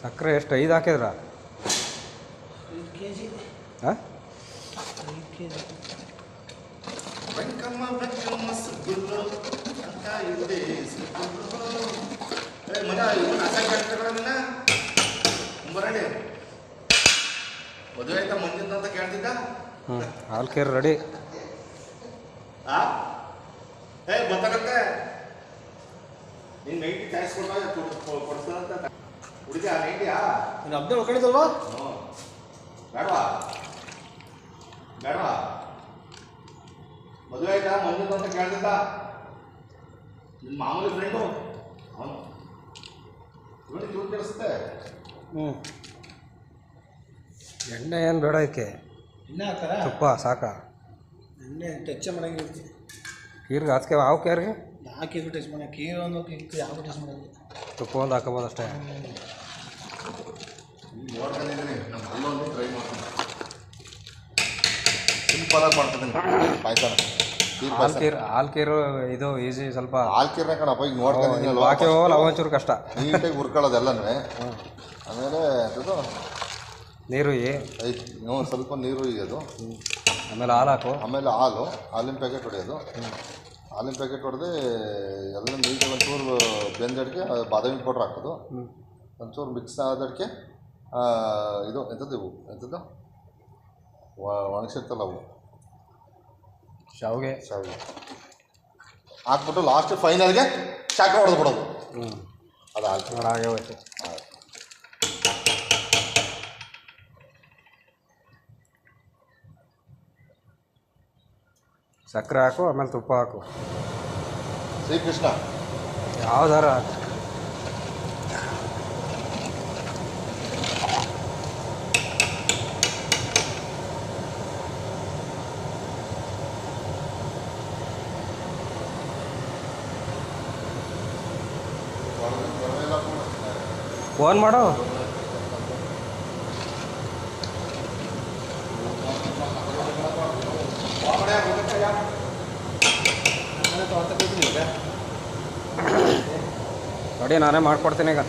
ಸಕ್ಕರೆ ಎಷ್ಟು 5 ಹಾಕಿದ್ರ? 5 kg. ಹಾಂ 5 kg. ಬೆಂಕಮ್ಮ ಬೆಂಕಮ್ಮ ಸುಗ್ಗುಲ್ಲು ಅಂತ ಇದೆ ಸುಗ್ಗುಲ್ಲು. ಮಗ ಇವನು ಅಸಂಖ್ಯ ಆಗ್ತಿರೋದನ್ನ ಬರಲಿ ಮದುವೆ ಆಯ್ತಾ ಮಂಜಿಂದ ಅಂತ ಕೇಳ್ತಿದ್ದ. ಹಾಲು ಕೇರ್ ರೆಡಿ. ಗೊತ್ತಾಗತ್ತೆ ನೀನು ನೈಟಿ ಕೊಡ್ತಾರಂತ ಹುಡುಗ ನೈಟಿಯಾ ನೀನು ಹಬ್ಬ ಉಳ್ಕೊಂಡಿದ್ದಲ್ವಾ? ಬೇಡವಾ ಬೇಡವಾ ಮದುವೆ ಆಯ್ತಾ ಮಂಜಿಂದ ಅಂತ ಕೇಳ್ತಿದ್ದ ನಿಮ್ಮ ಮಾಮೂಲಿ ಫ್ರೆಂಡು ಅವನು ಇವನಿಗೆ ಇವ್ರು ಕೆಲಸುತ್ತೆ. ಎಣ್ಣೆ ಏನು ಬೇಡ ಇದಕ್ಕೆ, ಎಣ್ಣೆ ಹಾಕ್ತಾರ? ತುಪ್ಪ ಸಾಕ. ಎಣ್ಣೆ ಟಚ್ ಮಾಡಂಗಿರ್ತಿ ಕೀರ್ಗೆ ಹಾಕ್ಗೆ ಹಾವು ಕೇರ್ಗೆ ಹಾಕಿ ಟಚ್ ಮಾಡಿ ಕೀರು ಒಂದು ಯಾವ ಟಚ್ ಮಾಡೋದು. ತುಪ್ಪ ಒಂದು ಹಾಕೋಬೋದು ಅಷ್ಟೇ. ನೋಡ್ಕೊಂಡಿದ್ದೀನಿ ನಮ್ಮ ಅಲ್ಲೊಂದು ಟ್ರೈ ಮಾಡ್ತೀನಿ. ಸಿಂಪಲಾಗಿ ಮಾಡ್ತಿದ್ದೀನಿ ಪಾಯ್ಸನ. ಹಾಲು ಕೀರು ಇದು ಈಸಿ ಸ್ವಲ್ಪ. ಹಾಲ್ಕಿರ್ನ ಕಣಪ್ಪ ಈಗ ನೋಡ್ಕೊಂಡಿದ್ದೀನಿ. ಹಾಕಿ ಹೋಗಲ್ಲ ಒಂಚೂರು ಕಷ್ಟ. ನೀಟಾಗಿ ಹುರ್ಕೊಳ್ಳೋದೆಲ್ಲನೂ. ಆಮೇಲೆ ಅದು ನೀರು ಐದು ಸ್ವಲ್ಪ ನೀರು ಇಯೋದು. ಆಮೇಲೆ ಹಾಲು ಹಾಕು. ಆಮೇಲೆ ಹಾಲಿನ ಪ್ಯಾಕೆಟ್ ಹೊಡೆಯೋದು. ಹಾಲಿನ ಪ್ಯಾಕೆಟ್ ಹೊಡೆದು ಎಲ್ಲ ನೀಟಾಗಿ ಒಂಚೂರು ಬೆಂದಡಿಕೆ ಬಾದಾಮಿ ಪೌಡ್ರ್ ಹಾಕೋದು. ಒಂಚೂರು ಮಿಕ್ಸ್ ಆದಡಿಕೆ ಇದು ಎಂಥದ್ದು ಒಣಗಿಸಿರ್ತಲ್ಲ ಅವು ಶಾವಿಗೆ ಹಾಕ್ಬಿಟ್ಟು ಲಾಸ್ಟ್ ಫೈನಲ್ಗೆ ಶಾಖ ಹೊಡೆದು ಬಿಡೋದು. ಅದು ಹಾಗೆ ಹೋಯ್ತು. ಸಕ್ಕರೆ ಹಾಕು, ಆಮೇಲೆ ತುಪ್ಪ ಹಾಕು. ಶ್ರೀಕೃಷ್ಣ ಯಾವ್ದಾರ ಹಾಕು. ಫೋನ್ ಮಾಡು. ನೋಡಿ ನಾನೇ ಮಾಡ್ಕೊಡ್ತೀನಿ ಈಗ.